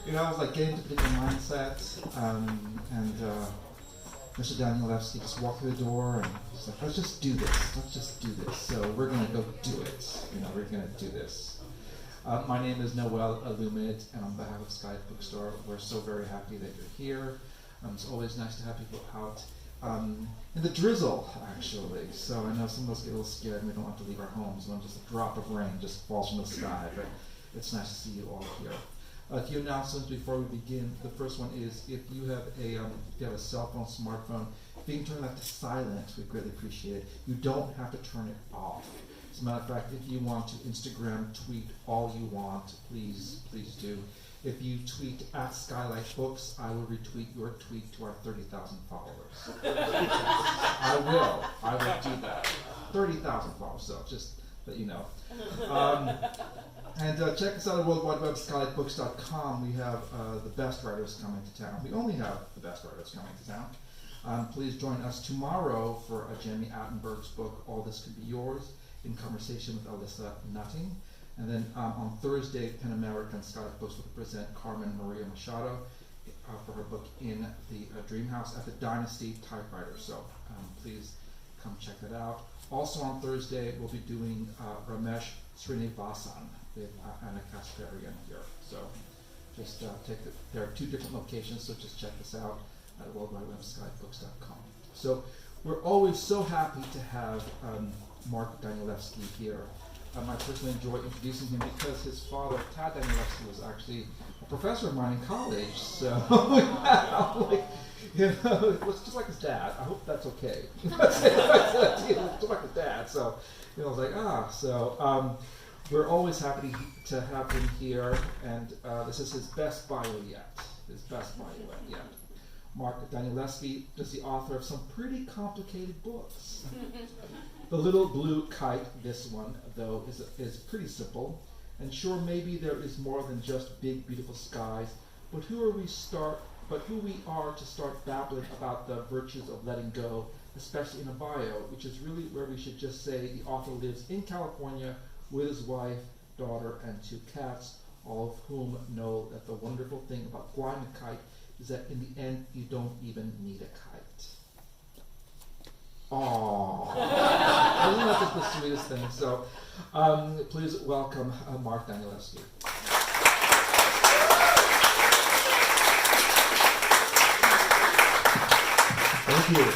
I was like getting into a particular mindset, and Mr. Danielewski just walked through the door and he's like, let's just do this. So we're gonna go do it. We're gonna do this. My name is Noel Illumid, and on behalf of Skylight Bookstore, we're so very happy that you're here. It's always nice to have people out in the drizzle, actually. So I know some of us get a little scared and we don't have to leave our homes when just a drop of rain just falls from the sky, but it's nice to see you all here. A few announcements before we begin. The first one is if you have a cell phone, smartphone, if you can turn that to silent, we greatly appreciate it. You don't have to turn it off. As a matter of fact, if you want to Instagram tweet all you want, please do. If you tweet at Skylight Books, I will retweet your tweet to our 30,000 followers. I will do that. 30,000 followers, so just let you know. And check us out at World Wide Web, skylightbooks.com. We have the best writers coming to town. We only have the best writers coming to town. Please join us tomorrow for Jamie Attenberg's book, All This Could Be Yours, in conversation with Alyssa Nutting. And then on Thursday, PEN America and Skylight Books will present Carmen Maria Machado for her book In the Dream House at the Dynasty Typewriter. So please come check that out. Also on Thursday, we'll be doing Ramesh Srinivasan with Anna Kasparian here. So just there are 2 different locations, so just check this out at World Wide Web, skylightbooks.com. So we're always so happy to have Mark Danielewski here. I personally enjoy introducing him because his father, Tad Danielewski, was actually a professor of mine in college. So, it was just like his dad. I hope that's okay. Just like his dad. So, I was like, So, we're always happy to have him here, and this is his best bio yet. Mark Danielewski is the author of some pretty complicated books. The Little Blue Kite, this one, though, is pretty simple. And sure, maybe there is more than just big, beautiful skies, but who we are to start babbling about the virtues of letting go, especially in a bio, which is really where we should just say the author lives in California with his wife, daughter, and 2 cats, all of whom know that the wonderful thing about flying a kite is that in the end, you don't even need a kite. Aww. Isn't that just the sweetest thing? So please welcome Mark Danielewski. Thank you.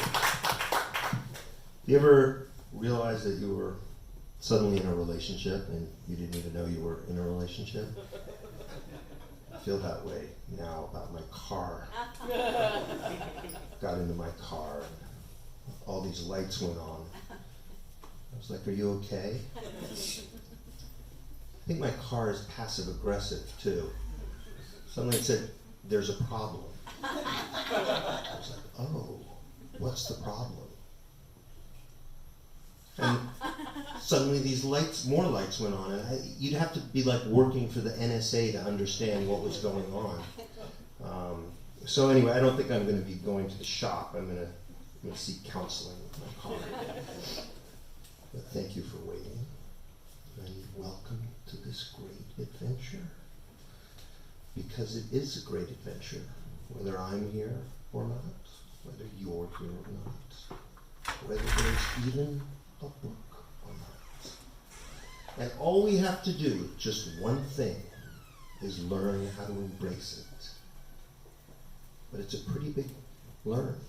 You ever realize that you were suddenly in a relationship and you didn't even know you were in a relationship? I feel that way now about my car. Got into my car and all these lights went on. I was like, are you okay? I think my car is passive aggressive too. Suddenly it said, there's a problem. I was like, oh, what's the problem? And suddenly these more lights went on. And you'd have to be like working for the NSA to understand what was going on. So anyway, I don't think I'm going to be going to the shop. I'm going to seek counseling with my car. But thank you for waiting. And welcome to this great adventure. Because it is a great adventure, whether I'm here or not, whether you're here or not, whether there's even a book or not. And all we have to do, just one thing, is learn how to embrace it. But it's a pretty big learn.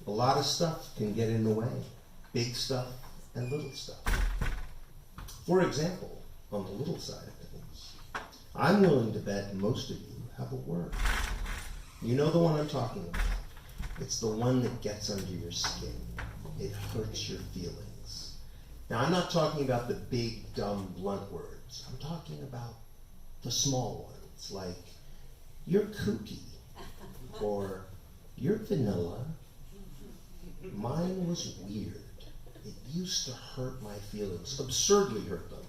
A lot of stuff can get in the way. Big stuff and little stuff. For example, on the little side of things, I'm willing to bet most of you have a word. You know the one I'm talking about. It's the one that gets under your skin. It hurts your feelings. Now, I'm not talking about the big, dumb, blunt words. I'm talking about the small ones, like, you're kooky, or you're vanilla. Mine was weird. It used to hurt my feelings, absurdly hurt them.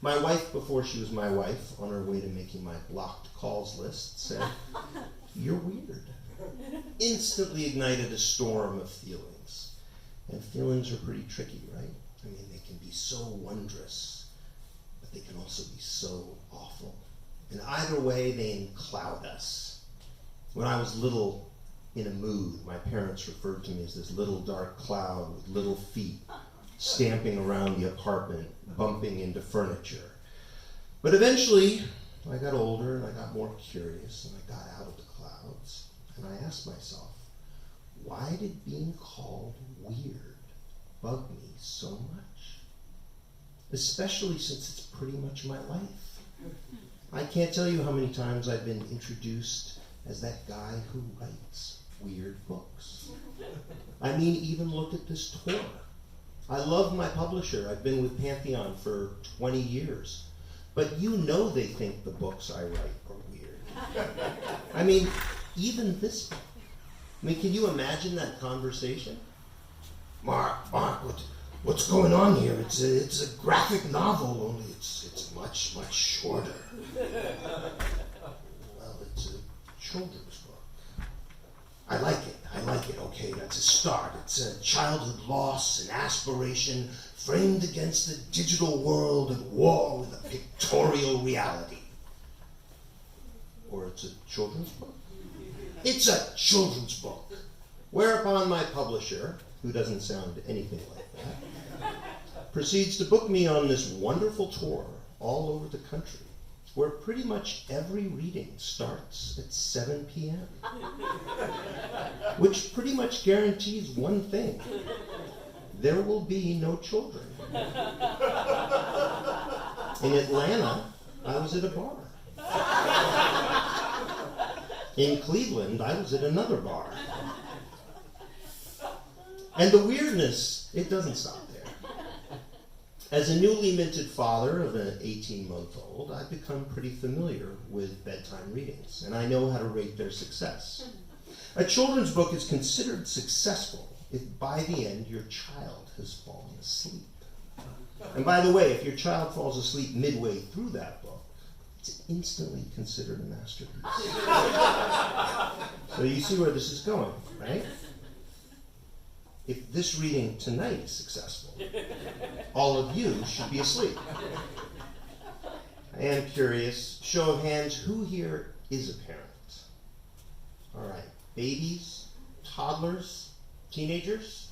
My wife, before she was my wife, on her way to making my blocked calls list, said, you're weird. Instantly ignited a storm of feelings. And feelings are pretty tricky, right? I mean, they can be so wondrous, but they can also be so awful. And either way, they encloud us. When I was little in a mood, my parents referred to me as this little dark cloud with little feet stamping around the apartment, bumping into furniture. But eventually, I got older and I got more curious and I got out of the clouds and I asked myself, why did being called weird bug me so much? Especially since it's pretty much my life. I can't tell you how many times I've been introduced as that guy who writes weird books. I mean, even look at this tour. I love my publisher. I've been with Pantheon for 20 years. But you know they think the books I write are weird. I mean, even this book. I mean, can you imagine that conversation? Mark, what's going on here? It's a graphic novel, only it's much, much shorter. Well, it's a children's book. I like it, okay, that's a start. It's a childhood loss and aspiration framed against the digital world at war with a pictorial reality. Or it's a children's book? It's a children's book. Whereupon my publisher, who doesn't sound anything like that, proceeds to book me on this wonderful tour all over the country, where pretty much every reading starts at 7 p.m., which pretty much guarantees one thing. There will be no children. In Atlanta, I was at a bar. In Cleveland, I was at another bar. And the weirdness, it doesn't stop there. As a newly minted father of an 18-month-old, I've become pretty familiar with bedtime readings, and I know how to rate their success. A children's book is considered successful if by the end your child has fallen asleep. And by the way, if your child falls asleep midway through that book, it's instantly considered a masterpiece. So you see where this is going, right? If this reading tonight is successful, all of you should be asleep. I am curious, show of hands, who here is a parent? All right, babies, toddlers, teenagers?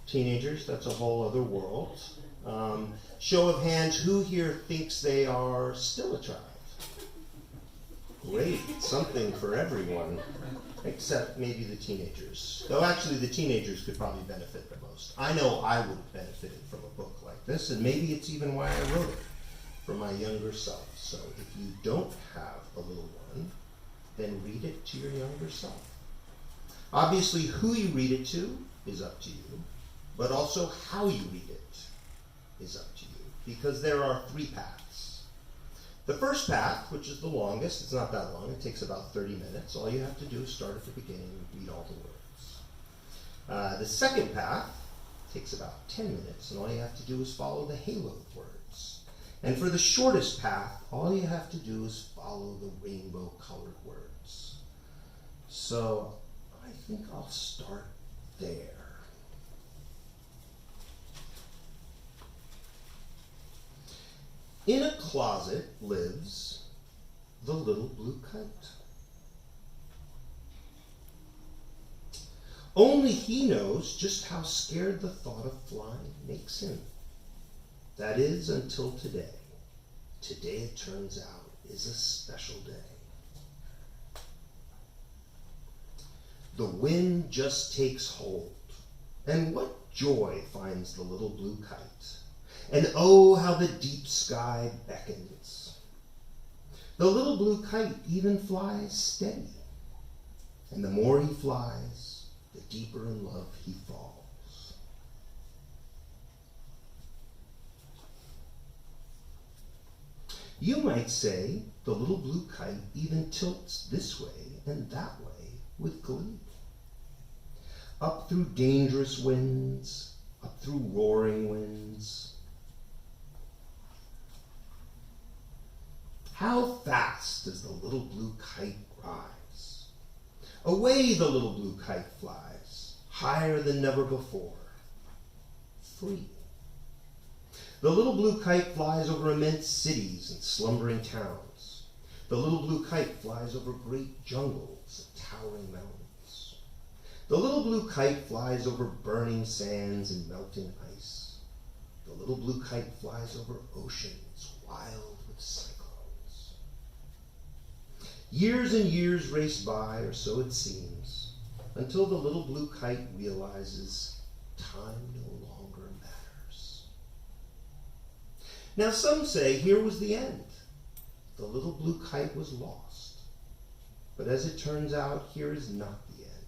Teenagers, that's a whole other world. Show of hands, who here thinks they are still a child? Great, something for everyone, except maybe the teenagers. Though actually the teenagers could probably benefit the most. I know I would have benefited from a book like this, and maybe it's even why I wrote it, for my younger self. So if you don't have a little one, then read it to your younger self. Obviously, who you read it to is up to you, but also how you read it is up to you, because there are 3 paths. The first path, which is the longest, it's not that long, it takes about 30 minutes. All you have to do is start at the beginning and read all the words. The second path takes about 10 minutes, and all you have to do is follow the haloed words. And for the shortest path, all you have to do is follow the rainbow-colored words. So I think I'll start there. In a closet lives the little blue kite. Only he knows just how scared the thought of flying makes him. That is until today. Today, it turns out, is a special day. The wind just takes hold, and what joy finds the little blue kite. And oh, how the deep sky beckons. The little blue kite even flies steady. And the more he flies, the deeper in love he falls. You might say the little blue kite even tilts this way and that way with glee. Up through dangerous winds, up through roaring winds. How fast does the little blue kite rise? Away the little blue kite flies, higher than never before, free. The little blue kite flies over immense cities and slumbering towns. The little blue kite flies over great jungles and towering mountains. The little blue kite flies over burning sands and melting ice. The little blue kite flies over oceans wild with cyclones. Years and years race by, or so it seems, until the little blue kite realizes time no longer matters. Now some say here was the end. The little blue kite was lost. But as it turns out, here is not the end.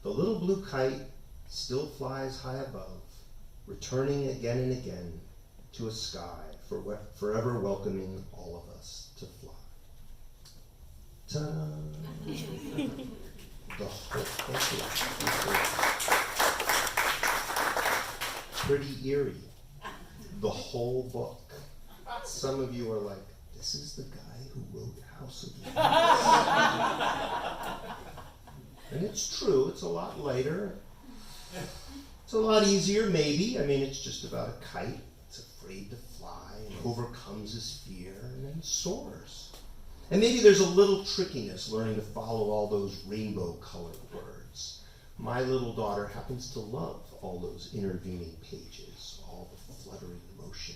The little blue kite still flies high above, returning again and again to a sky forever welcoming all of us to fly. Ta-da! The whole, pretty eerie. The whole book. Some of you are like, this is the guy who wrote House of the Dragons. And it's true, it's a lot lighter. It's a lot easier, maybe. I mean, it's just about a kite. It's afraid to fly and overcomes his fear and then soars. And maybe there's a little trickiness learning to follow all those rainbow-colored words. My little daughter happens to love all those intervening pages, all the fluttering motion.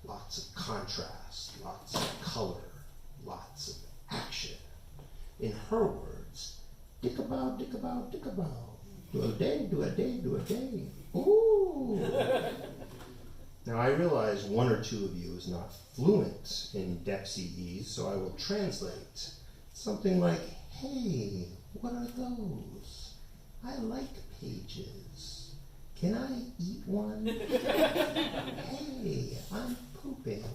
Lots of contrast, lots of color, lots of action. In her words, dick-a-bow, dick-a-bow, dick-a-bow. Do a day, do a day, do a day. Ooh! Now I realize one or two of you is not fluent in DEPCE, so I will translate. Something like, hey, what are those? I like pages. Can I eat one? Hey, I'm pooping.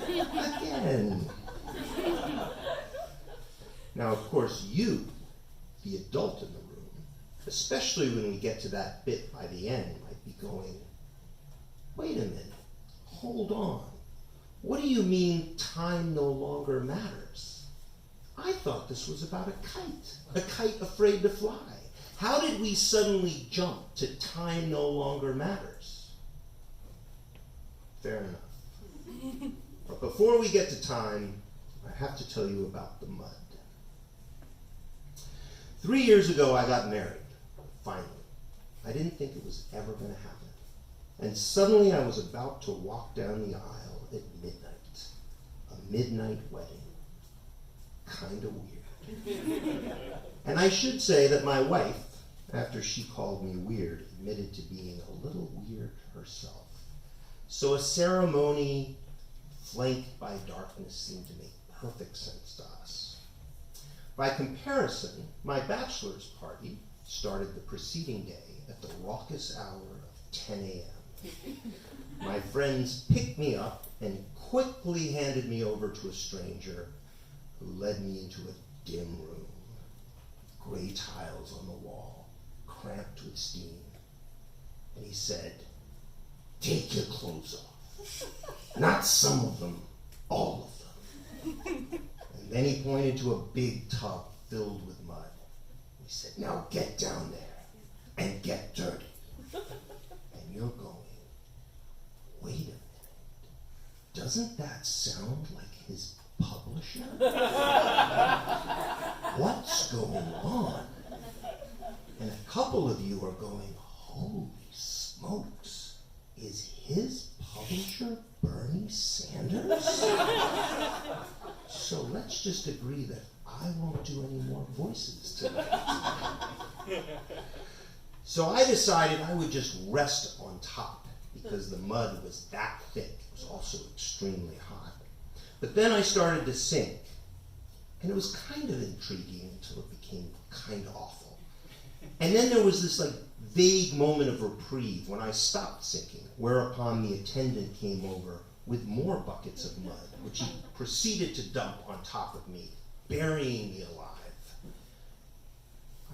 Again. Now, of course, you, the adult in the room, especially when we get to that bit by the end, might be going, wait a minute, hold on. What do you mean time no longer matters? I thought this was about a kite afraid to fly. How did we suddenly jump to time no longer matters? Fair enough. But before we get to time, I have to tell you about the mud. 3 years ago, I got married, finally. I didn't think it was ever going to happen. And suddenly I was about to walk down the aisle at midnight. A midnight wedding. Kind of weird. And I should say that my wife, after she called me weird, admitted to being a little weird herself. So a ceremony flanked by darkness seemed to make perfect sense to us. By comparison, my bachelor's party started the preceding day at the raucous hour of 10 a.m. My friends picked me up and quickly handed me over to a stranger who led me into a dim room. Gray tiles on the wall, cramped with steam. And he said, take your clothes off. Not some of them, all of them. And then he pointed to a big tub filled with mud. He said, now get down there and get dirty. And you're going, wait a minute, doesn't that sound like his publisher? What's going on? And a couple of you are going, holy smokes, is his publisher Bernie Sanders? So let's just agree that I won't do any more voices tonight. So I decided I would just rest on top because the mud was that thick. It was also extremely hot. But then I started to sink, and it was kind of intriguing until it became kind of awful. And then there was this vague moment of reprieve when I stopped sinking, whereupon the attendant came over with more buckets of mud, which he proceeded to dump on top of me, burying me alive.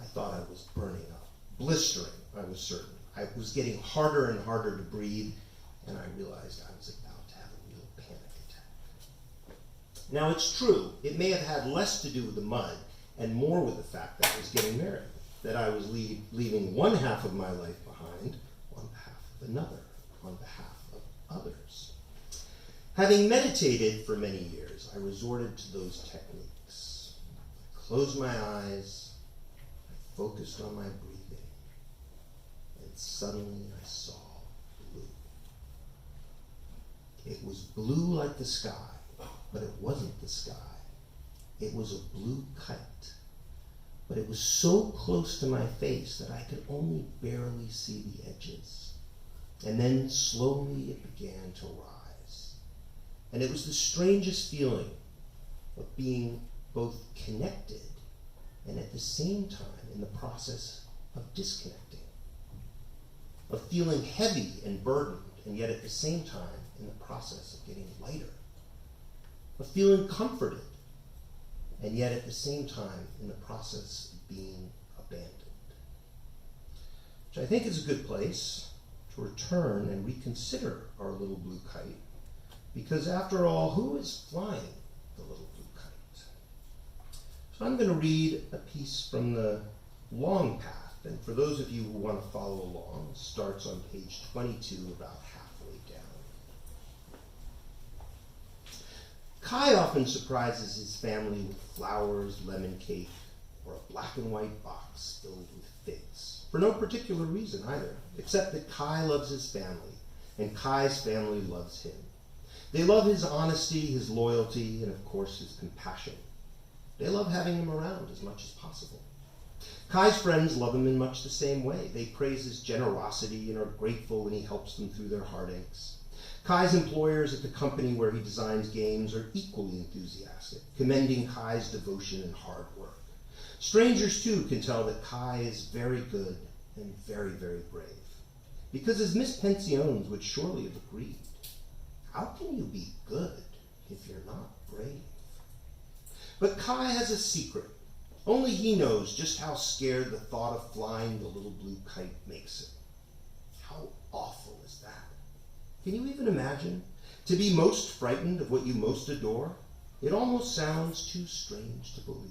I thought I was burning up, blistering, I was certain. I was getting harder and harder to breathe, and I realized I was about to have a real panic attack. Now it's true, it may have had less to do with the mud and more with the fact that I was getting married, that I was leaving one half of my life behind on behalf of another, on behalf of others. Having meditated for many years, I resorted to those techniques. I closed my eyes, I focused on my breathing, and suddenly I saw blue. It was blue like the sky, but it wasn't the sky. It was a blue kite. But it was so close to my face that I could only barely see the edges. And then slowly it began to rise. And it was the strangest feeling of being both connected and at the same time in the process of disconnecting. Of feeling heavy and burdened, and yet at the same time in the process of getting lighter. Of feeling comforted, and yet at the same time in the process of being abandoned. Which I think is a good place to return and reconsider our little blue kite, because after all, who is flying the little blue kite? So I'm going to read a piece from the Long Path, and for those of you who want to follow along, it starts on page 22, about halfway down. Kai often surprises his family with flowers, lemon cake, or a black and white box filled with figs. For no particular reason either, except that Kai loves his family, and Kai's family loves him. They love his honesty, his loyalty, and of course his compassion. They love having him around as much as possible. Kai's friends love him in much the same way. They praise his generosity and are grateful when he helps them through their heartaches. Kai's employers at the company where he designs games are equally enthusiastic, commending Kai's devotion and hard work. Strangers, too, can tell that Kai is very good and very, very brave. Because as Miss Pensiones would surely have agreed, how can you be good if you're not brave? But Kai has a secret. Only he knows just how scared the thought of flying the little blue kite makes him. How awful is that? Can you even imagine? To be most frightened of what you most adore? It almost sounds too strange to believe.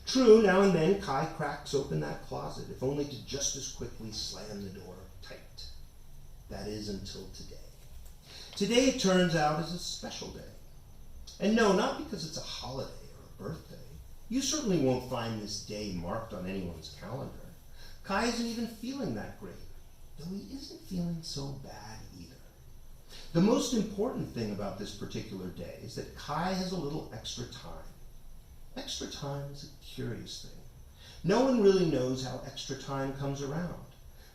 True, now and then Kai cracks open that closet, if only to just as quickly slam the door tight. That is until today. Today, it turns out, is a special day. And no, not because it's a holiday or a birthday. You certainly won't find this day marked on anyone's calendar. Kai isn't even feeling that great, though he isn't feeling so bad either. The most important thing about this particular day is that Kai has a little extra time. Extra time is a curious thing. No one really knows how extra time comes around.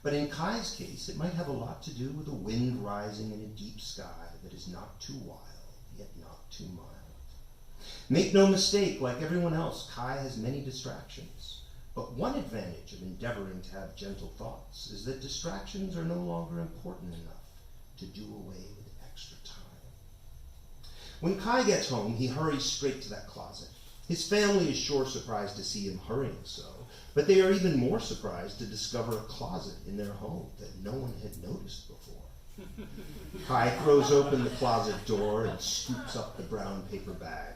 But in Kai's case, it might have a lot to do with a wind rising in a deep sky that is not too wild, yet not too mild. Make no mistake, like everyone else, Kai has many distractions. But one advantage of endeavoring to have gentle thoughts is that distractions are no longer important enough to do away with extra time. When Kai gets home, he hurries straight to that closet. His family is sure surprised to see him hurrying so, but they are even more surprised to discover a closet in their home that no one had noticed before. Kai throws open the closet door and scoops up the brown paper bag.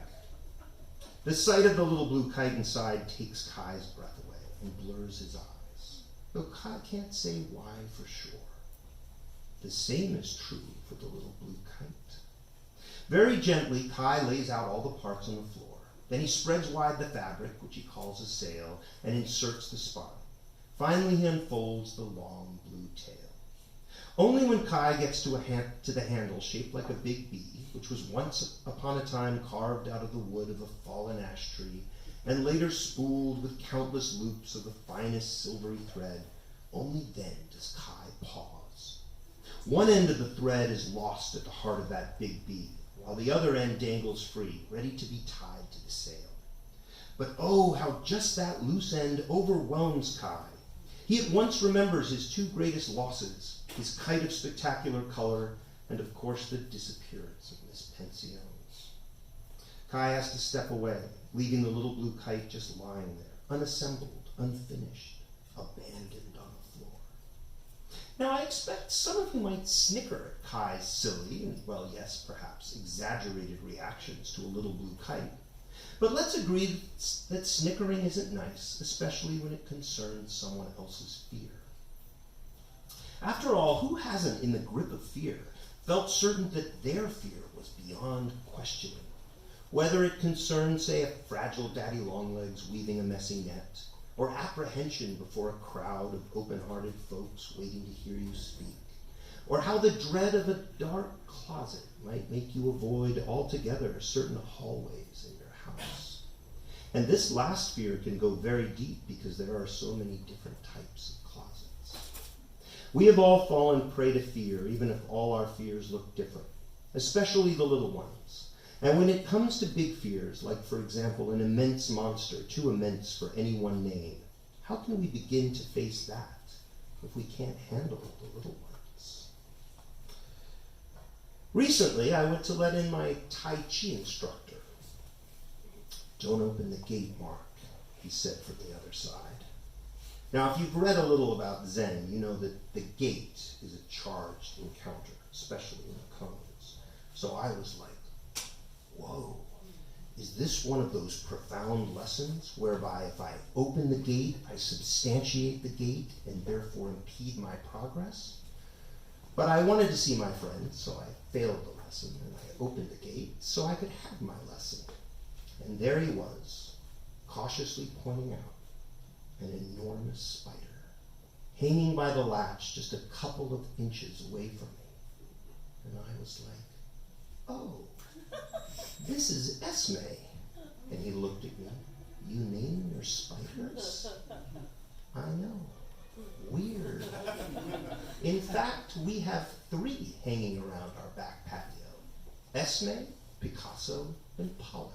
The sight of the little blue kite inside takes Kai's breath away and blurs his eyes, though Kai can't say why for sure. The same is true for the little blue kite. Very gently, Kai lays out all the parts on the floor. Then he spreads wide the fabric, which he calls a sail, and inserts the spine. Finally, he unfolds the long blue tail. Only when Kai gets to the handle shaped like a big bee, which was once upon a time carved out of the wood of a fallen ash tree, and later spooled with countless loops of the finest silvery thread, only then does Kai pause. One end of the thread is lost at the heart of that big bee, while the other end dangles free, ready to be tied to the sail. But oh, how just that loose end overwhelms Kai. He at once remembers his two greatest losses, his kite of spectacular color, and of course the disappearance of Miss Pensiones. Kai has to step away, leaving the little blue kite just lying there, unassembled, unfinished, abandoned on the floor. Now I expect some of you might snicker at Kai's silly, and well, yes, perhaps exaggerated reactions to a little blue kite. But let's agree that snickering isn't nice, especially when it concerns someone else's fear. After all, who hasn't, in the grip of fear, felt certain that their fear was beyond questioning. Whether it concerned, say, a fragile daddy longlegs weaving a messy net, or apprehension before a crowd of open-hearted folks waiting to hear you speak, or how the dread of a dark closet might make you avoid altogether certain hallways in your house. And this last fear can go very deep because there are so many different types of closets. We have all fallen prey to fear, even if all our fears look different, especially the little ones. And when it comes to big fears, like, for example, an immense monster, too immense for any one name, how can we begin to face that if we can't handle the little ones? Recently, I went to let in my Tai Chi instructor. "Don't open the gate, Mark," he said from the other side. Now, if you've read a little about Zen, you know that the gate is a charged encounter, especially in the koans. So I was like, whoa, is this one of those profound lessons whereby if I open the gate, I substantiate the gate and therefore impede my progress? But I wanted to see my friend, so I failed the lesson and I opened the gate so I could have my lesson. And there he was, cautiously pointing out an enormous spider, hanging by the latch just a couple of inches away from me. And I was like, oh, this is Esme. And he looked at me. You name your spiders? I know. Weird. In fact, we have 3 hanging around our back patio. Esme, Picasso, and Pollock.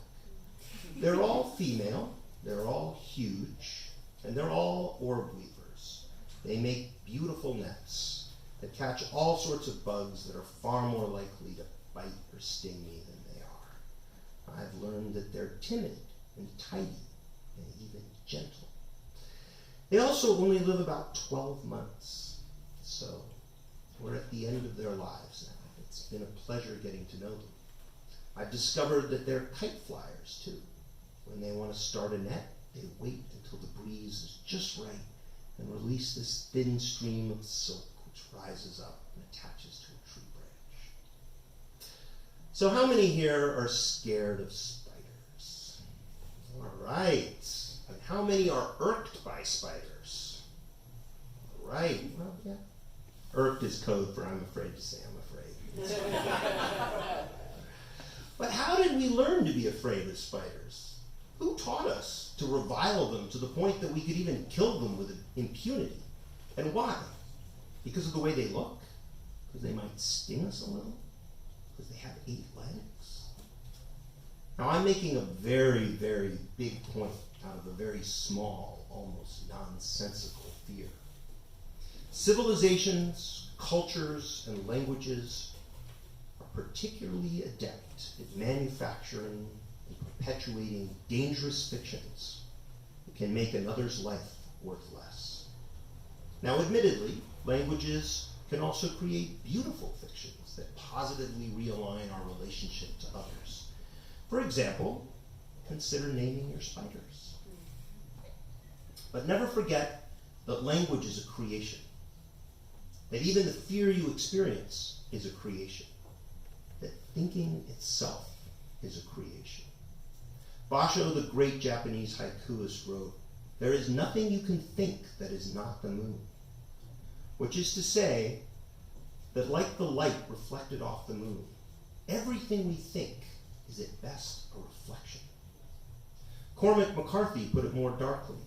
They're all female, they're all huge, and they're all orb weavers. They make beautiful nets that catch all sorts of bugs that are far more likely to bite or sting me than they are. I've learned that they're timid and tidy and even gentle. They also only live about 12 months, so we're at the end of their lives now. It's been a pleasure getting to know them. I've discovered that they're kite flyers too. When they want to start a net, they wait until the breeze is just right and release this thin stream of silk which rises up and attaches to a tree branch. So how many here are scared of spiders? All right. And how many are irked by spiders? All right. Well, yeah. Irked is code for I'm afraid to say I'm afraid. But how did we learn to be afraid of spiders? Who taught us to revile them to the point that we could even kill them with impunity? And why? Because of the way they look? Because they might sting us a little? Because they have 8 legs? Now I'm making a very, very big point out of a very small, almost nonsensical fear. Civilizations, cultures, and languages are particularly adept at manufacturing and perpetuating dangerous fictions that can make another's life worth less. Now, admittedly, languages can also create beautiful fictions that positively realign our relationship to others. For example, consider naming your spiders. But never forget that language is a creation, that even the fear you experience is a creation, that thinking itself is a creation. Basho, the great Japanese haikuist, wrote, "There is nothing you can think that is not the moon," which is to say that like the light reflected off the moon, everything we think is at best a reflection. Cormac McCarthy put it more darkly,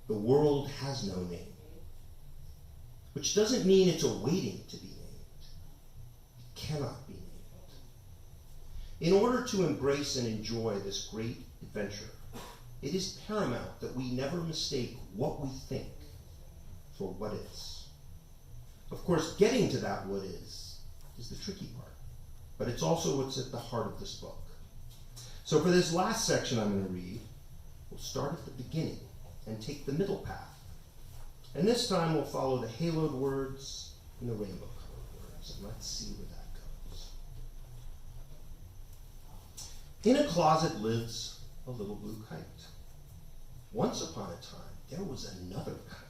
"The world has no name," which doesn't mean it's awaiting to be named. It cannot be named. In order to embrace and enjoy this great adventure, it is paramount that we never mistake what we think for what is. Of course, getting to that what is the tricky part, but it's also what's at the heart of this book. So for this last section I'm going to read, we'll start at the beginning and take the middle path. And this time we'll follow the haloed words and the rainbow-colored words, and let's see where that goes. In a closet lives a little blue kite. Once upon a time, there was another kite.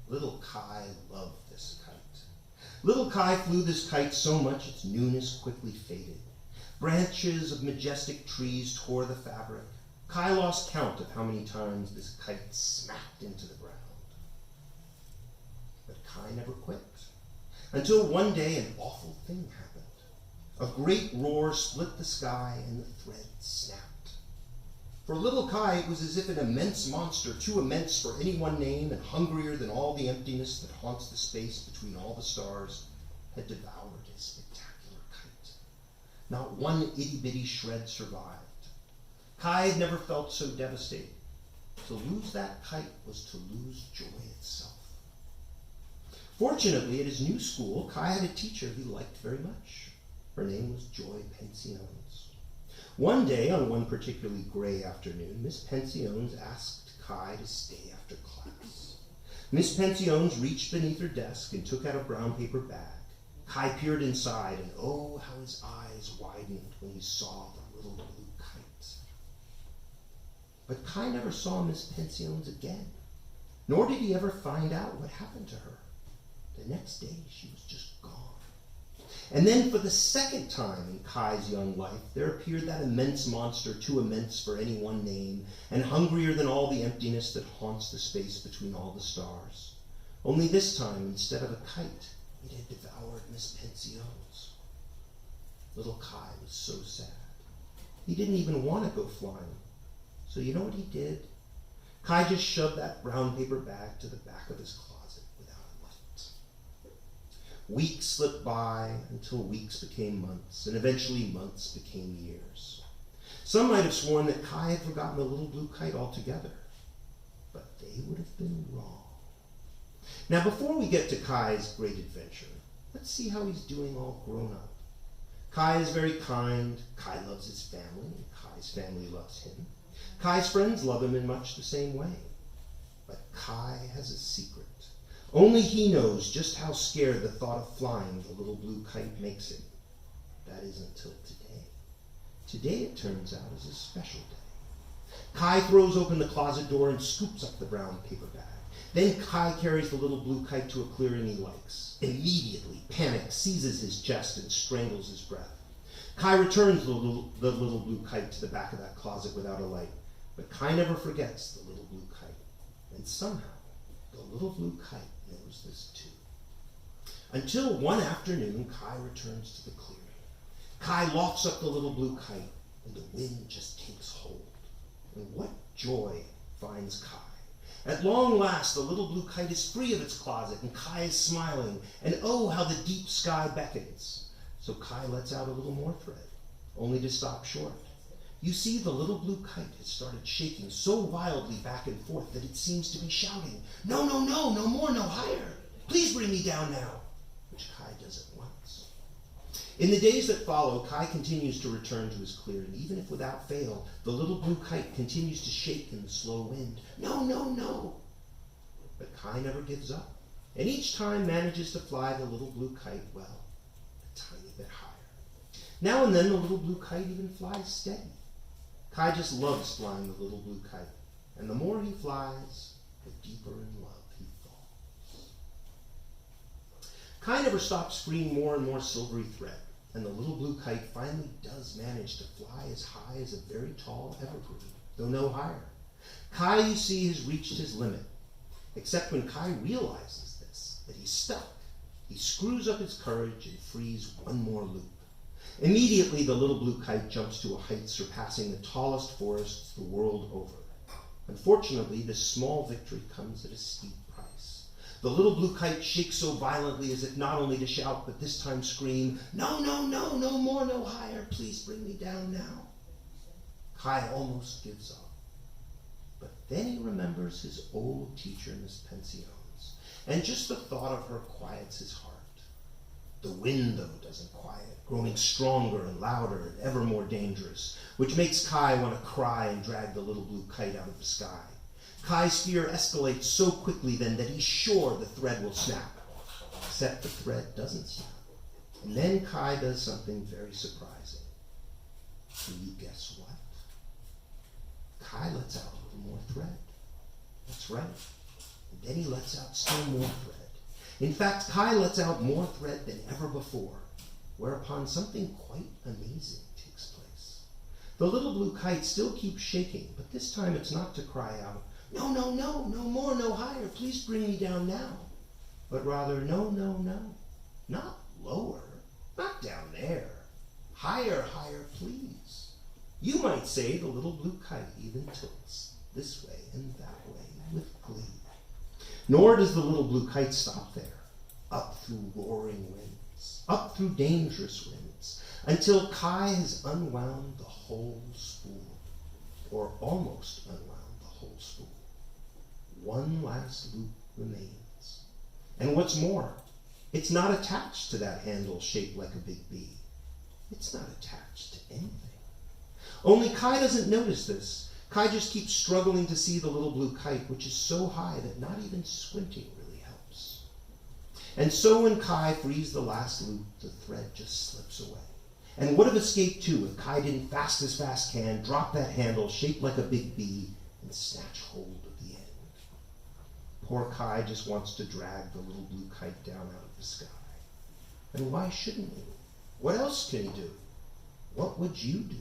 Little Kai loved this kite. Little Kai flew this kite so much its newness quickly faded. Branches of majestic trees tore the fabric. Kai lost count of how many times this kite smacked into the ground. But Kai never quit, until one day an awful thing happened. A great roar split the sky and the thread snapped. For little Kai, it was as if an immense monster, too immense for any one name and hungrier than all the emptiness that haunts the space between all the stars, had devoured his spectacular kite. Not one itty-bitty shred survived. Kai had never felt so devastated. To lose that kite was to lose joy itself. Fortunately, at his new school, Kai had a teacher he liked very much. Her name was Joy Pensiones. One day, on one particularly gray afternoon, Miss Pensiones asked Kai to stay after class. Miss Pensiones reached beneath her desk and took out a brown paper bag. Kai peered inside, and oh, how his eyes widened when he saw the little blue kite. But Kai never saw Miss Pensiones again, nor did he ever find out what happened to her. The next day, she was just gone. And then for the second time in Kai's young life, there appeared that immense monster, too immense for any one name, and hungrier than all the emptiness that haunts the space between all the stars. Only this time, instead of a kite, it had devoured Miss Pensiones. Little Kai was so sad. He didn't even want to go flying. So you know what he did? Kai just shoved that brown paper bag to the back of his closet without a light. Weeks slipped by until weeks became months, and eventually months became years. Some might have sworn that Kai had forgotten the little blue kite altogether, but they would have been wrong. Now, before we get to Kai's great adventure, let's see how he's doing all grown up. Kai is very kind. Kai loves his family, and Kai's family loves him. Kai's friends love him in much the same way. But Kai has a secret. Only he knows just how scared the thought of flying the little blue kite makes him. That is until today. Today, it turns out, is a special day. Kai throws open the closet door and scoops up the brown paper bag. Then Kai carries the little blue kite to a clearing he likes. Immediately, panic seizes his chest and strangles his breath. Kai returns the little blue kite to the back of that closet without a light. But Kai never forgets the little blue kite. And somehow, the little blue kite knows this too. Until one afternoon, Kai returns to the clearing. Kai lofts up the little blue kite, and the wind just takes hold. And what joy finds Kai. At long last, the little blue kite is free of its closet, and Kai is smiling, and oh, how the deep sky beckons. So Kai lets out a little more thread, only to stop short. You see, the little blue kite has started shaking so wildly back and forth that it seems to be shouting, "No, no, no, no more, no higher. Please bring me down now," which Kai does at once. In the days that follow, Kai continues to return to his clearing. Even if without fail, the little blue kite continues to shake in the slow wind. No, no, no. But Kai never gives up, and each time manages to fly the little blue kite, well, a tiny bit higher. Now and then the little blue kite even flies steady. Kai just loves flying the little blue kite, and the more he flies, the deeper in love he falls. Kai never stops freeing more and more silvery thread, and the little blue kite finally does manage to fly as high as a very tall evergreen, though no higher. Kai, you see, has reached his limit, except when Kai realizes this, that he's stuck. He screws up his courage and frees one more loop. Immediately, the little blue kite jumps to a height surpassing the tallest forests the world over. Unfortunately, this small victory comes at a steep price. The little blue kite shakes so violently as if not only to shout, but this time scream, "No, no, no, no more, no higher. Please bring me down now." Kai almost gives up. But then he remembers his old teacher, Miss Pensiones, and just the thought of her quiets his heart. The wind, though, doesn't quiet, growing stronger and louder and ever more dangerous, which makes Kai want to cry and drag the little blue kite out of the sky. Kai's fear escalates so quickly then that he's sure the thread will snap. Except the thread doesn't snap. And then Kai does something very surprising. Do you guess what? Kai lets out a little more thread. That's right. And then he lets out still more thread. In fact, Kai lets out more thread than ever before, whereupon something quite amazing takes place. The little blue kite still keeps shaking, but this time it's not to cry out, "No, no, no, no more, no higher, please bring me down now," but rather, "No, no, no, not lower, not down there, higher, higher, please." You might say the little blue kite even tilts this way and that way with glee. Nor does the little blue kite stop there. Up through roaring winds, up through dangerous winds, until Kai has unwound the whole spool, or almost unwound the whole spool. One last loop remains. And what's more, it's not attached to that handle shaped like a big B. It's not attached to anything. Only Kai doesn't notice this. Kai just keeps struggling to see the little blue kite, which is so high that not even squinting really helps. And so when Kai frees the last loop, the thread just slips away. And would have escaped too if Kai didn't fast as fast can drop that handle shaped like a big B and snatch hold of the end. Poor Kai just wants to drag the little blue kite down out of the sky. And why shouldn't he? What else can he do? What would you do?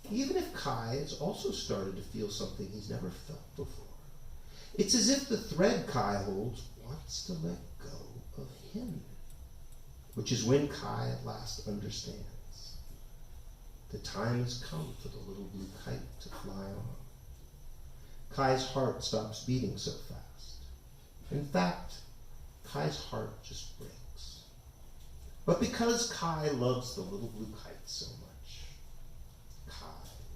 Even if Kai has also started to feel something he's never felt before. It's as if the thread Kai holds wants to let go of him, which is when Kai at last understands. The time has come for the little blue kite to fly on. Kai's heart stops beating so fast. In fact, Kai's heart just breaks. But because Kai loves the little blue kite so much, Kai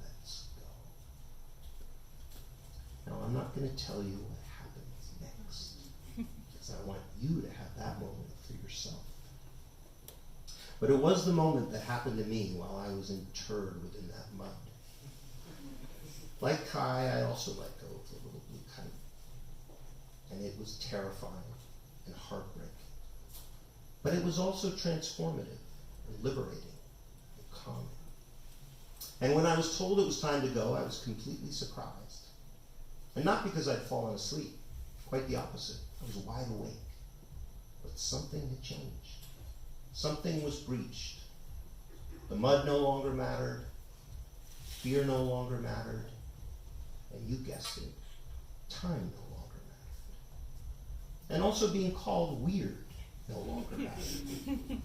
lets go. Now, I'm not going to tell you what happens next, because I want you to have that moment for yourself. But it was the moment that happened to me while I was interred within that mud. Like Kai, I also let go of the little blue kite. And it was terrifying and heartbreaking. But it was also transformative and liberating and calming. And when I was told it was time to go, I was completely surprised. And not because I'd fallen asleep, quite the opposite. I was wide awake. But something had changed. Something was breached. The mud no longer mattered. Fear no longer mattered. And you guessed it, time no longer mattered. And also being called weird no longer mattered.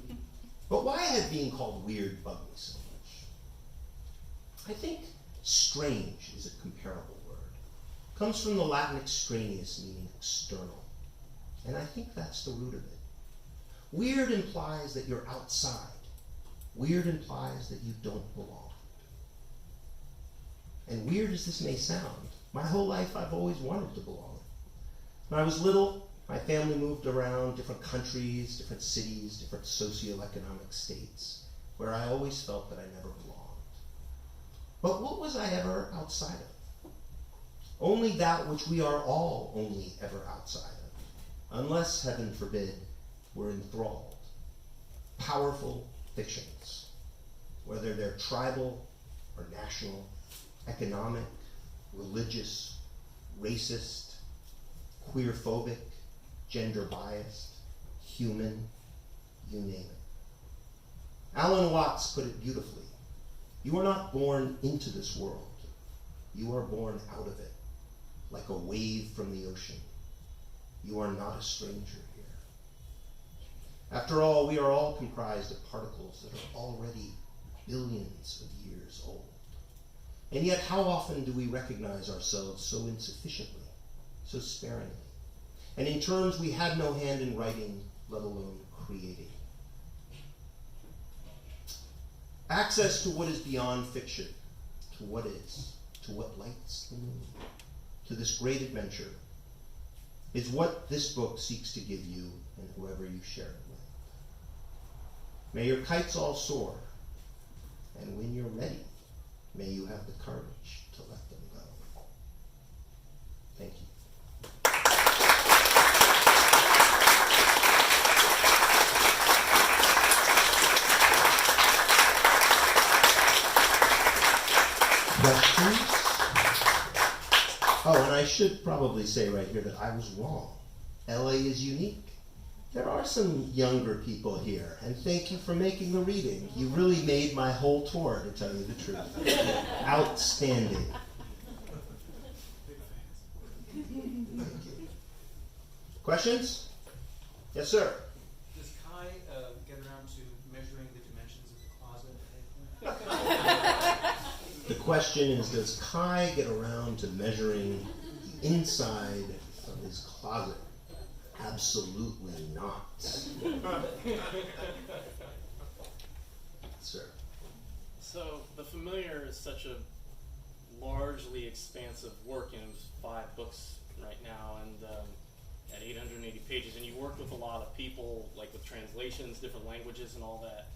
But why had being called weird bugged me so much? I think strange is a comparable word. It comes from the Latin extraneous, meaning external. And I think that's the root of it. Weird implies that you're outside. Weird implies that you don't belong. And weird as this may sound, my whole life I've always wanted to belong. When I was little, my family moved around different countries, different cities, different socioeconomic states, where I always felt that I never belonged. But what was I ever outside of? Only that which we are all only ever outside of, unless, heaven forbid, we're enthralled. Powerful fictions, whether they're tribal or national, economic, religious, racist, queer-phobic, gender-biased, human, you name it. Alan Watts put it beautifully. You are not born into this world. You are born out of it, like a wave from the ocean. You are not a stranger here. After all, we are all comprised of particles that are already billions of years old. And yet, how often do we recognize ourselves so insufficiently, so sparingly? And in terms we had no hand in writing, let alone creating. Access to what is beyond fiction, to what is, to what lights the moon, to this great adventure, is what this book seeks to give you and whoever you share it with. May your kites all soar, and when you're ready, may you have the courage to let them go. Thank you. Questions? Oh, and I should probably say right here that I was wrong. LA is unique. There are some younger people here, and thank you for making the reading. You really made my whole tour, to tell you the truth. Outstanding. Thank you. Questions? Yes, sir. Does Kai get around to measuring the dimensions of the closet? The question is, does Kai get around to measuring the inside of his closet? Absolutely not. Sir. So the Familiar is such a largely expansive work, and there's 5 books right now, and at 880 pages, and you worked with a lot of people, like with translations, different languages, and all that.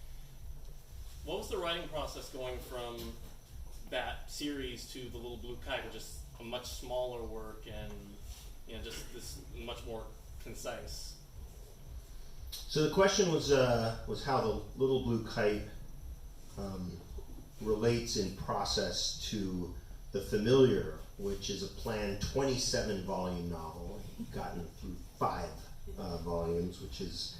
What was the writing process going from that series to The Little Blue Kite, which is a much smaller work and just this much more concise? So the question was how The Little Blue Kite relates in process to The Familiar, which is a planned 27-volume novel, gotten through 5 volumes, which is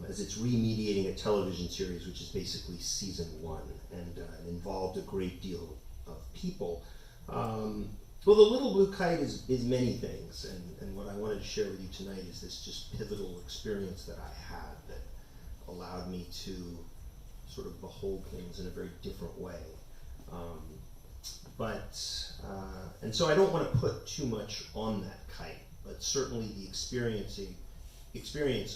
as it's remediating a television series, which is basically season 1, and it involved a great deal of people. Well, The Little Blue Kite is many things, and what I wanted to share with you tonight is this just pivotal experience that I had that allowed me to sort of behold things in a very different way. And so I don't want to put too much on that kite, but certainly the experience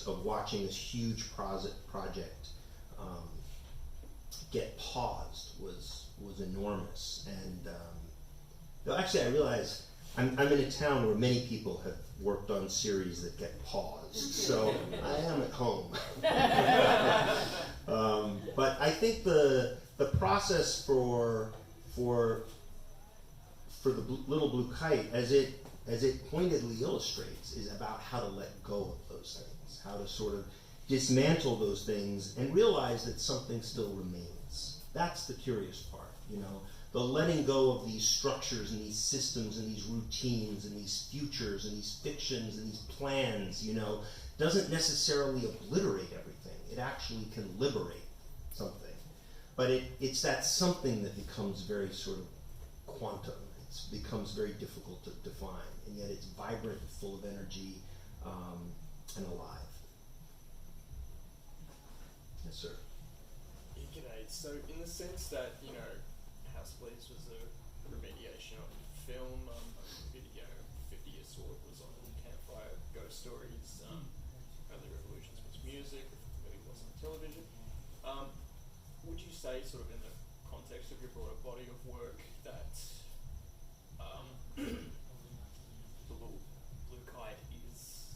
of watching this huge project get paused was enormous. And actually, I realize I'm in a town where many people have worked on series that get paused, so I am at home. But I think the process for The Little Blue Kite, as it pointedly illustrates, is about how to let go of those things, how to sort of dismantle those things and realize that something still remains. That's the curious part, the letting go of these structures and these systems and these routines and these futures and these fictions and these plans, doesn't necessarily obliterate everything. It actually can liberate something. But it's that something that becomes very sort of quantum. It becomes very difficult to define, and yet it's vibrant and full of energy and alive. Yes, sir. G'day. So in the sense that, House Bleeds was a remediation on film, video, 50 Year Sword was on Campfire, Ghost Stories, Only Revolutions was music, maybe wasn't television. Would you say, sort of in the context of your broader body of work, that The Little Blue Kite is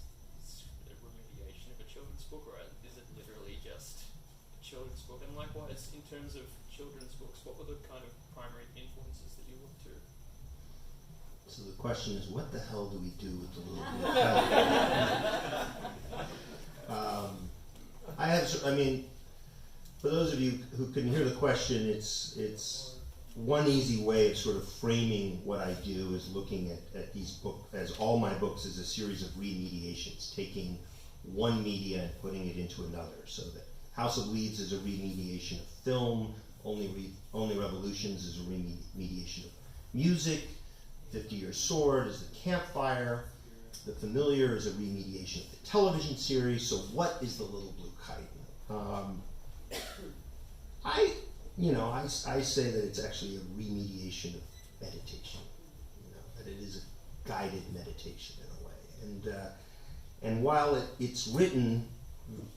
a remediation of a children's book, or is it literally just a children's book? And likewise, in terms of children's books, what were the kind of primary influences that you looked to? So the question is, what the hell do we do with The Little Blue Kite? For those of you who couldn't hear the question, it's one easy way of sort of framing what I do is looking at these books, as all my books, as a series of remediations, taking one media and putting it into another. So that House of Leads is a remediation of film, Only Revolutions is a remediation of music, 50 Year Sword is the Campfire, The Familiar is a remediation of the television series. So what is The Little Blue Kite? I say that it's actually a remediation of meditation, that it is a guided meditation in a way. And while it's written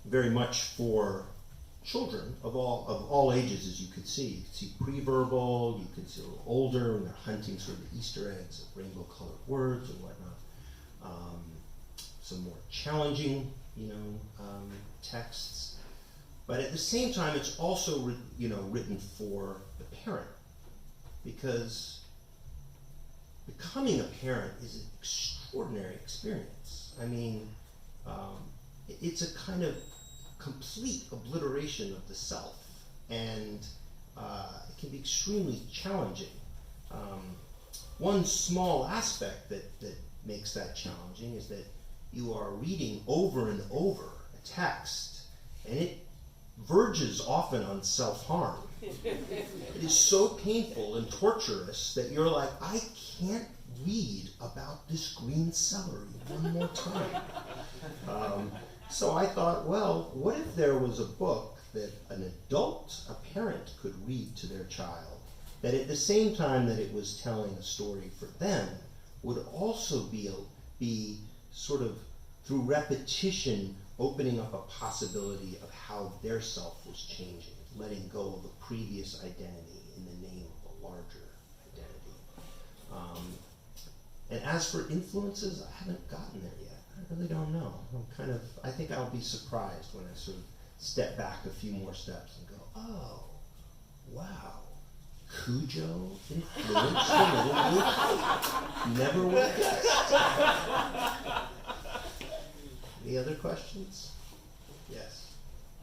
very much for children of all ages, as you could see pre-verbal, you can see a little older, and they're hunting sort of Easter eggs of rainbow-colored words and whatnot. Some more challenging, texts. But at the same time, it's also written for the parent, because becoming a parent is an extraordinary experience. It's a kind of complete obliteration of the self, and it can be extremely challenging. One small aspect that makes that challenging is that you are reading over and over a text, and it verges often on self-harm. It is so painful and torturous that you're like, I can't read about this green celery one more time. So I thought, well, what if there was a book that an adult, a parent, could read to their child, that at the same time that it was telling a story for them, would also be sort of, through repetition, opening up a possibility of how their self was changing, letting go of a previous identity in the name of a larger identity. And as for influences, I haven't gotten there yet. I really don't know. I think I'll be surprised when I sort of step back a few more steps and go, oh, wow, Cujo influenced the Little Blue Kite. Never would have guessed. Any other questions? Yes.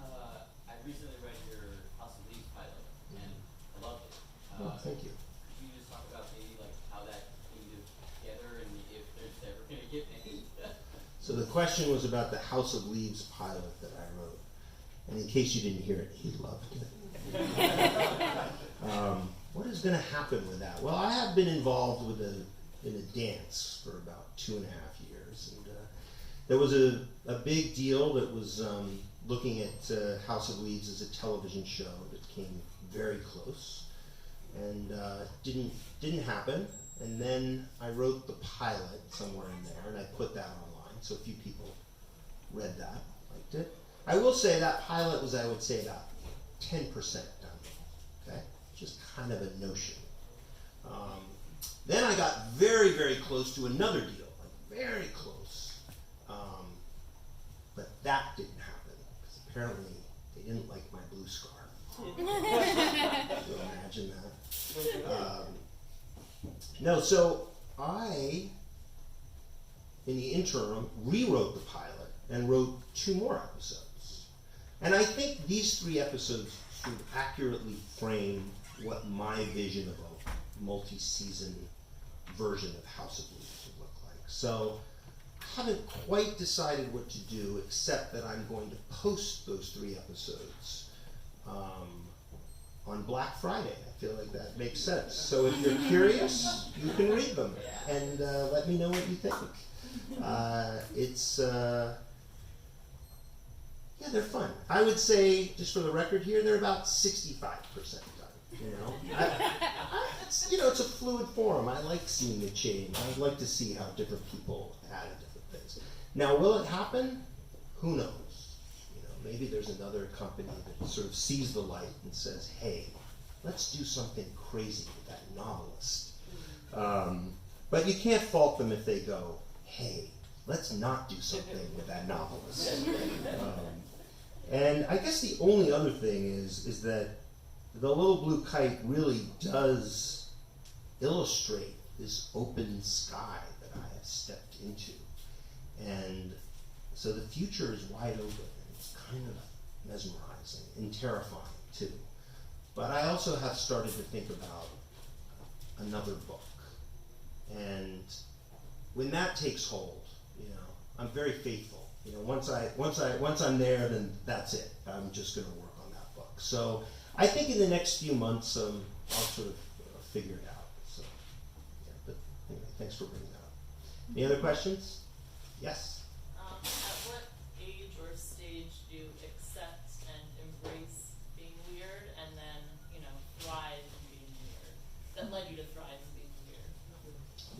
I recently read your House of Leaves pilot, and I loved it. Oh, thank you. Could you just talk about maybe like how that came together and if there's ever going to get any? So the question was about the House of Leaves pilot that I wrote. And in case you didn't hear it, he loved it. What is going to happen with that? Well, I have been involved in a dance for about 2.5 years. And there was a big deal that was looking at House of Leaves as a television show that came very close. And didn't happen. And then I wrote the pilot somewhere in there, and I put that online. So a few people read that, liked it. I will say that pilot was, I would say, about 10% done. Okay, just kind of a notion. Then I got very, very close to another deal, like very close. But that didn't happen because apparently they didn't like my blue scarf. So imagine that. No, so I, in the interim, rewrote the pilot and wrote 2 more episodes. And I think these 3 episodes should accurately frame what my vision of a multi-season version of House of Leaves would look like. So I haven't quite decided what to do, except that I'm going to post those 3 episodes on Black Friday. I feel like that makes sense. So if you're curious, you can read them and let me know what you think. Yeah, they're fun. I would say, just for the record here, they're about 65% done. You know, it's a fluid form. I like seeing the change. I'd like to see how different people add different things. Now, will it happen? Who knows? You know, maybe there's another company that sort of sees the light and says, "Hey, let's do something crazy with that novelist." But you can't fault them if they go, "Hey, let's not do something with that novelist." And I guess the only other thing is that The Little Blue Kite really does illustrate this open sky that I have stepped into. And so the future is wide open. It's kind of mesmerizing and terrifying too. But I also have started to think about another book. And when that takes hold, you know, I'm very faithful. You know, once I'm there, then that's it. I'm just going to work on that book. So I think in the next few months, I'll sort of figure it out. So, yeah, but anyway, thanks for bringing that up. Any other questions? Yes? At what age or stage do you accept and embrace being weird and then, you know, thrive in being weird? That led you to thrive in being weird?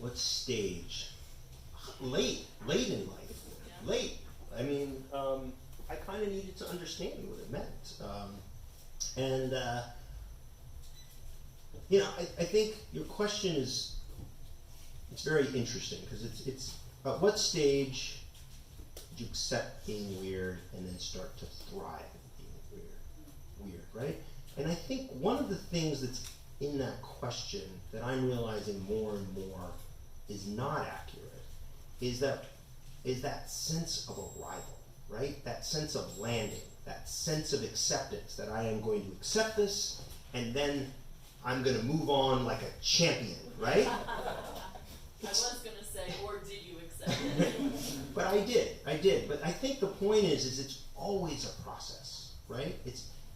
What stage? Late in life. Yeah. Late. I mean, I kind of needed to understand what it meant. You know, I think your question it's very interesting because it's at what stage did you accept being weird and then start to thrive in being weird, right? And I think one of the things that's in that question that I'm realizing more and more is not accurate is that sense of arrival, right? That sense of landing, that sense of acceptance, that I am going to accept this, and then I'm going to move on like a champion, right? I was going to say, or did you accept it? But I did. I did, but I think the point is it's always a process, right?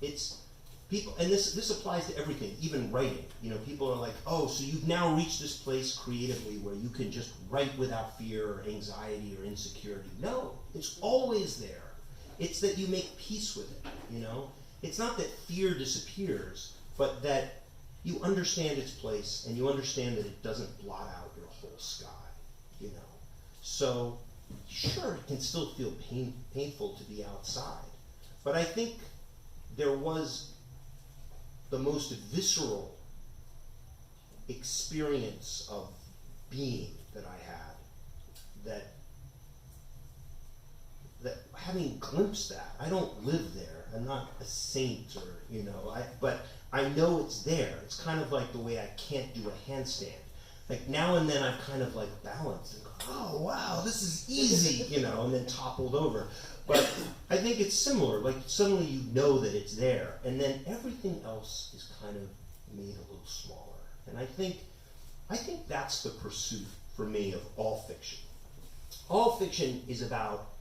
It's people, and this applies to everything, even writing. You know, people are like, oh, so you've now reached this place creatively where you can just write without fear or anxiety or insecurity. No, it's always there. It's that you make peace with it, you know? It's not that fear disappears, but that you understand its place and you understand that it doesn't blot out your whole sky, you know? So, sure, it can still feel painful to be outside, but I think there was the most visceral experience of being that I had, that having glimpsed that, I don't live there, I'm not a saint or, you know, but I know it's there. It's kind of like the way I can't do a handstand. Like now and then I've kind of like balanced and gone, oh wow, this is easy, you know, and then toppled over. But I think it's similar, like suddenly you know that it's there, and then everything else is kind of made a little smaller. And I think that's the pursuit for me of all fiction. All fiction is about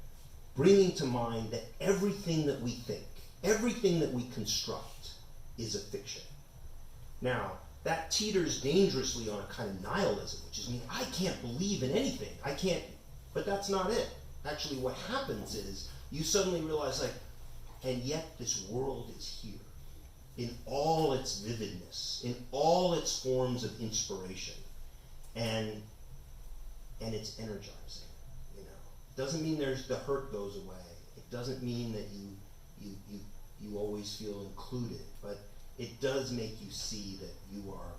bringing to mind that everything that we think, everything that we construct is a fiction. Now, that teeters dangerously on a kind of nihilism, which is, I can't believe in anything. I can't, but that's not it. Actually, what happens is you suddenly realize, like, and yet this world is here in all its vividness, in all its forms of inspiration, and it's energizing, you know. Doesn't mean the hurt goes away. It doesn't mean that you always feel included, but it does make you see that you are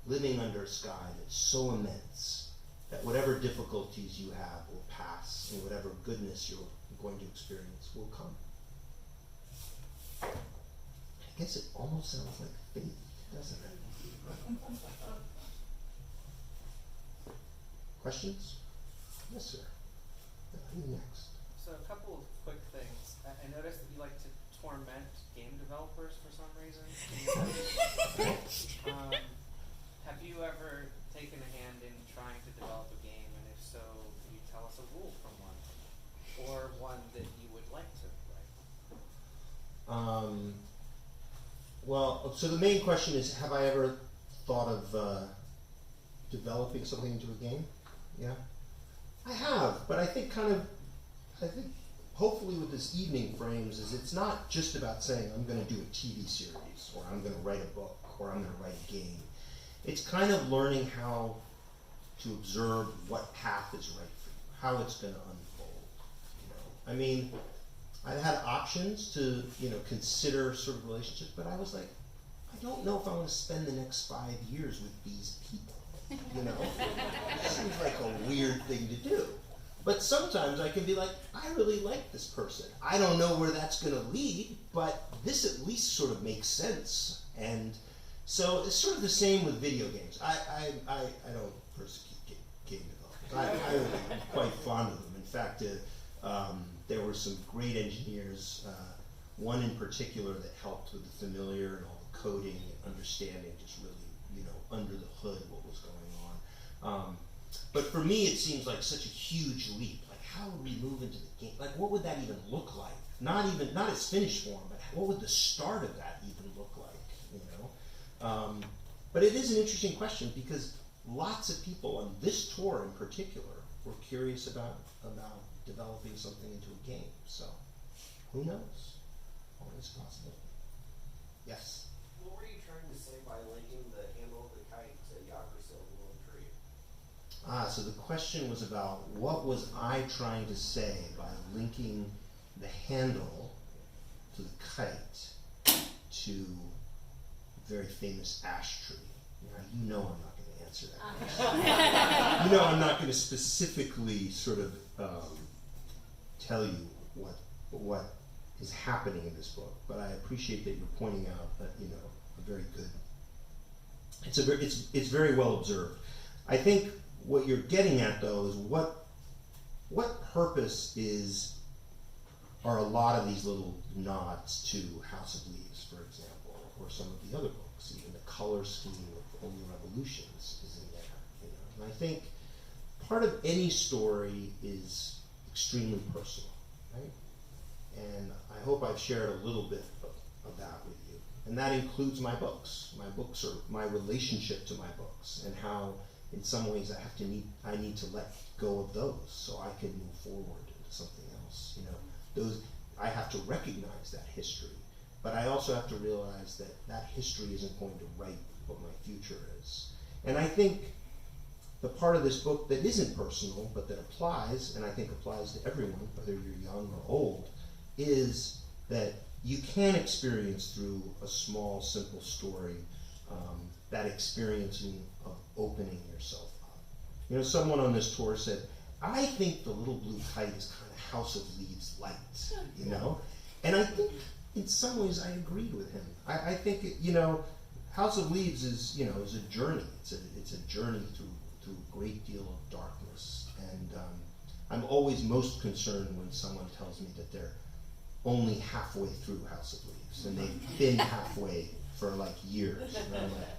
living under a sky that's so immense that whatever difficulties you have will pass, and whatever goodness you're going to experience will come. I guess it almost sounds like faith, doesn't it? Questions? Yes, sir. Who next? So a couple of quick things. I noticed that you like to torment game developers for some reason. Have you ever taken a hand in trying to develop a game, and if so, can you tell us a rule from one, or one that you would like to write? Well, so the main question is, have I ever thought of developing something into a game? Yeah, I have, but I think hopefully what this evening frames is it's not just about saying I'm going to do a TV series, or I'm going to write a book, or I'm going to write a game. It's kind of learning how to observe what path is right for you, how it's going to unfold. You know? I mean, I had options to, consider sort of relationships, but I was like, I don't know if I want to spend the next 5 years with these people. It seems like a weird thing to do. But sometimes I can be like, I really like this person. I don't know where that's going to lead, but this at least sort of makes sense. And so it's sort of the same with video games. I don't persecute game developers. I'm quite fond of them. In fact, there were some great engineers, one in particular that helped with the familiar and all the coding and understanding, just really, under the hood what was going on. But for me, it seems like such a huge leap. Like, how would we move into the game? Like, what would that even look like? Not its finished form, but what would the start of that even look like? But it is an interesting question because lots of people on this tour in particular were curious about developing something into a game. So, who knows? Always possible. Yes. What were you trying to say by linking the handle of the kite to Yggdrasil, the World Tree? So the question was about what was I trying to say by linking the handle to the kite to a very famous ash tree. Now, I'm not going to answer that question. I'm not going to specifically sort of tell you what is happening in this book, but I appreciate that you're pointing out that a very good. It's very well observed. I think what you're getting at though is what purpose are a lot of these little nods to House of Leaves, for example, or some of the other books. Even the color scheme of Only Revolutions is in there. And I think part of any story is extremely personal, right? And I hope I've shared a little bit of that with you. And that includes my books. My books are my relationship to my books, and how in some ways I need to let go of those so I can move forward into something else. I have to recognize that history, but I also have to realize that that history isn't going to write what my future is. And I think the part of this book that isn't personal, but that applies, and I think applies to everyone, whether you're young or old, is that you can experience through a small, simple story that experiencing of opening yourself up. Someone on this tour said, I think the Little Blue Kite is kind of House of Leaves light, And I think in some ways I agreed with him. I think, House of Leaves is a journey. It's a journey through a great deal of darkness. And I'm always most concerned when someone tells me that they're only halfway through House of Leaves, and they've been halfway for like years. And I'm like,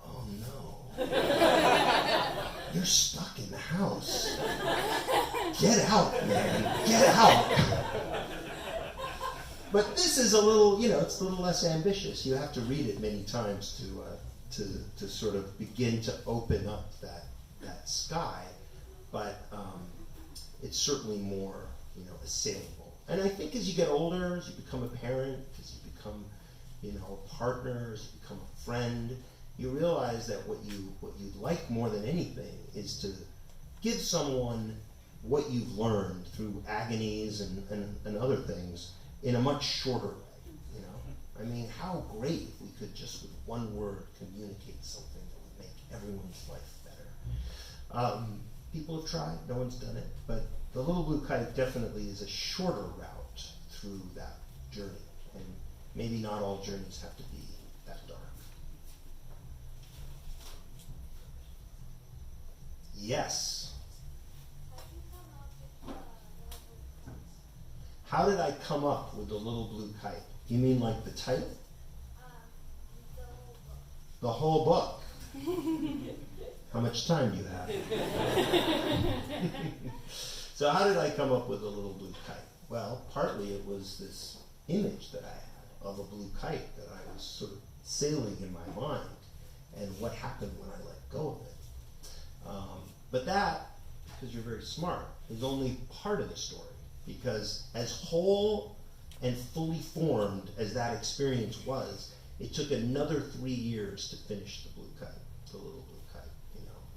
oh no. You're stuck in the house. Get out, man. Get out. But this is a little, it's a little less ambitious. You have to read it many times to sort of begin to open up that sky. But it's certainly more, assailable. And I think as you get older, as you become a parent, as you become, a partner, as you become a friend, you realize that what you'd like more than anything is to give someone what you've learned through agonies and other things in a much shorter way. I mean, how great if we could just with one word communicate something that would make everyone's life better. People have tried, no one's done it, but the Little Blue Kite definitely is a shorter route through that journey, and maybe not all journeys have to be that dark. Yes. How did I come up with the Little Blue Kite? You mean like the title? The whole book. How much time do you have? So how did I come up with the Little Blue Kite? Well, partly it was this image that I had of a blue kite that I was sort of sailing in my mind, and what happened when I let go of it. But that, because you're very smart, is only part of the story, because as whole and fully formed as that experience was, it took another 3 years to finish the Blue Kite, the Little Blue Kite.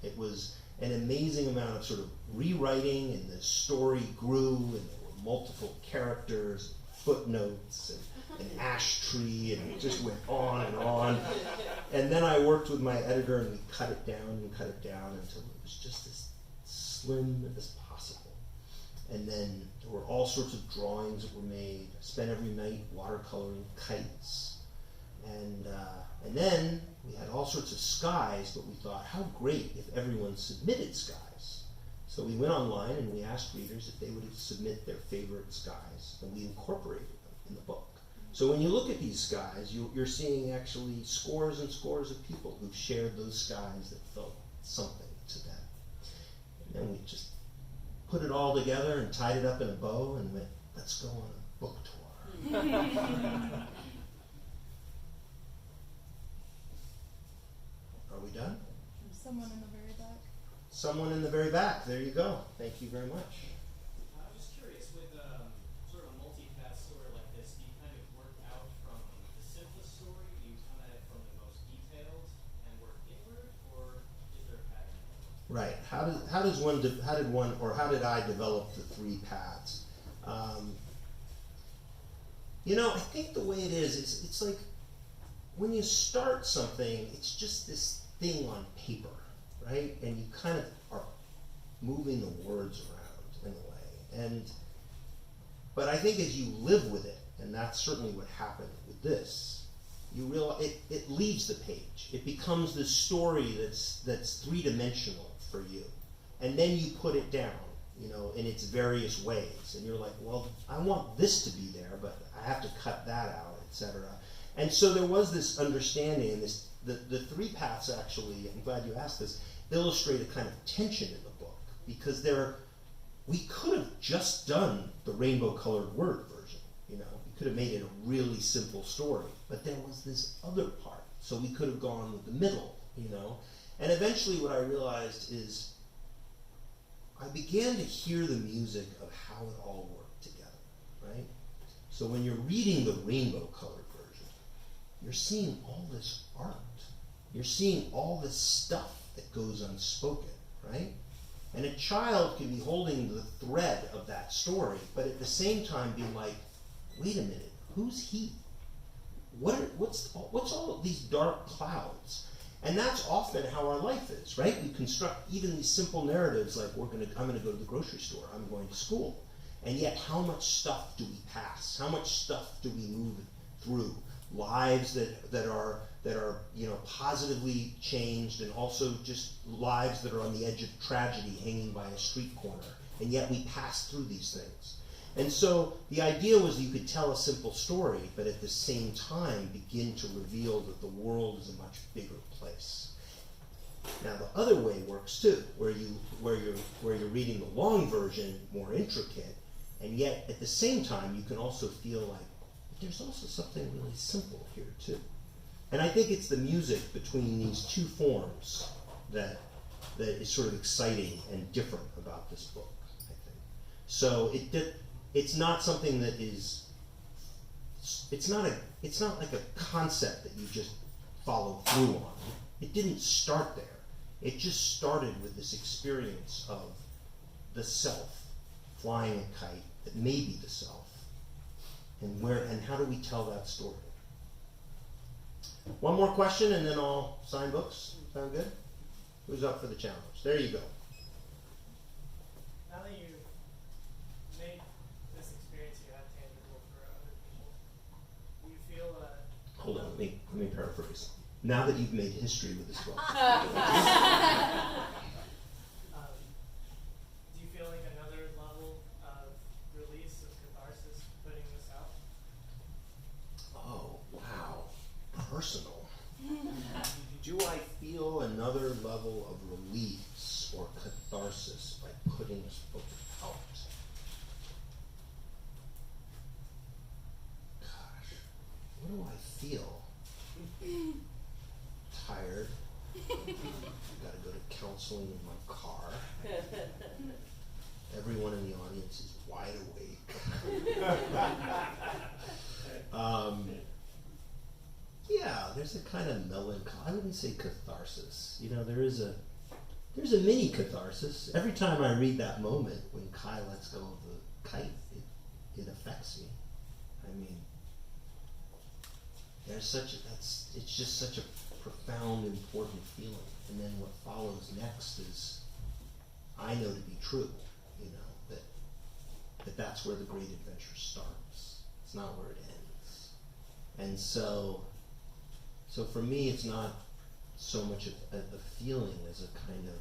It was an amazing amount of sort of rewriting, and the story grew, and there were multiple characters, footnotes, and an ash tree, and it just went on and on. And then I worked with my editor, and we cut it down until it was just as slim as possible. And then there were all sorts of drawings that were made. I spent every night watercoloring kites. And then we had all sorts of skies, but we thought, how great if everyone submitted skies. So we went online and we asked readers if they would submit their favorite skies, and we incorporated them in the book. So when you look at these skies, you're seeing actually scores and scores of people who've shared those skies that felt something to them. And then we just put it all together and tied it up in a bow and went, let's go on a book tour. Are we done? Someone in the very back. Someone in the very back. There you go. Thank you very much. I was just curious, with sort of a multi-path story like this, do you kind of work out from the simplest story? Do you come at it from the most detailed and work inward, or is there a pattern? Right. How did I develop the 3 paths? I think the way it is, it's like when you start something, it's just this thing on paper, right? And you kind of are moving the words around in a way. But I think as you live with it, and that's certainly what happened with this, you realize it leaves the page. It becomes this story that's 3-dimensional for you. And then you put it down, in its various ways. And you're like, well, I want this to be there, but I have to cut that out, etc. And so there was this understanding, and the 3 paths actually, I'm glad you asked this, illustrate a kind of tension in the book, because they're we could have just done the rainbow colored word version, you know. We could have made it a really simple story, but there was this other part, so we could have gone with the middle, you know. And eventually what I realized is I began to hear the music of how it all worked together, right? So when you're reading the rainbow colored version, you're seeing all this art. You're seeing all this stuff that goes unspoken, right? And a child can be holding the thread of that story, but at the same time being like, wait a minute, who's he? What's all of these dark clouds? And that's often how our life is, right? We construct even these simple narratives like I'm gonna go to the grocery store, I'm going to school. And yet how much stuff do we pass? How much stuff do we move through? Lives that are you know, positively changed, and also just lives that are on the edge of tragedy hanging by a street corner. And yet we pass through these things. And so the idea was you could tell a simple story, but at the same time begin to reveal that the world is a much bigger place. Now the other way works too, where you're reading the long version, more intricate, and yet at the same time you can also feel like there's also something really simple here too. And I think it's the music between these two forms that is sort of exciting and different about this book, I think. So it's not something that is, it's not like a concept that you just follow through on. It didn't start there. It just started with this experience of the self flying a kite that may be the self. And how do we tell that story? One more question and then I'll sign books. Sound good? Who's up for the challenge? There you go. Now that you've made this experience you have tangible for other people, do you feel Hold on, let me paraphrase. Now that you've made history with this book. do you feel like another level of release, of catharsis, putting this out? Oh, wow. Personal. Do I feel another level of release or catharsis by putting this book out? Gosh, what do I feel? Tired. Gotta go to counseling in my car. Everyone in the audience is wide awake. Yeah, there's a kind of melancholy. I wouldn't say catharsis. You know, there's a mini catharsis. Every time I read that moment when Kai lets go of the kite, it affects me. I mean, it's just such a profound, important feeling. And then what follows next is, I know to be true, you know, that's where the great adventure starts. It's not where it ends. And so for me, it's not so much a feeling as a kind of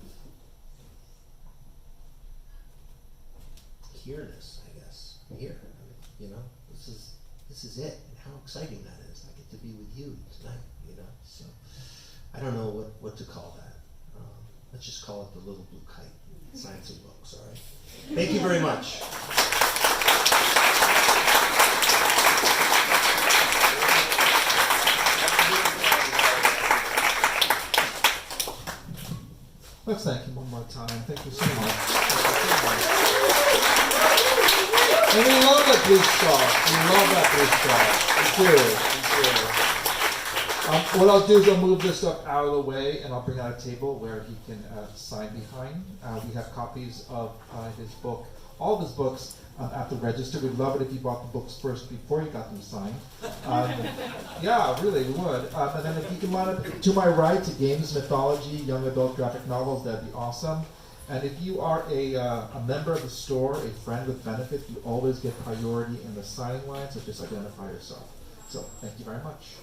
here-ness, I guess. I'm here, you know, this is it, and how exciting that is. I get to be with you tonight, you know, so I don't know what to call that. Let's just call it the little blue kite. Science and books, all right? Thank you very much. Let's thank him one more time. Thank you so much. And we love that blue star. We love that blue star. We do. What I'll do is I'll move this stuff out of the way and I'll bring out a table where he can sign behind. We have copies of his book, all of his books, at the register. We'd love it if you bought the books first before you got them signed. Yeah, really, we would. And then if you can line up to my right to games, mythology, young adult graphic novels, that'd be awesome. And if you are a member of the store, a friend with benefit, you always get priority in the signing line, so just identify yourself. So, thank you very much.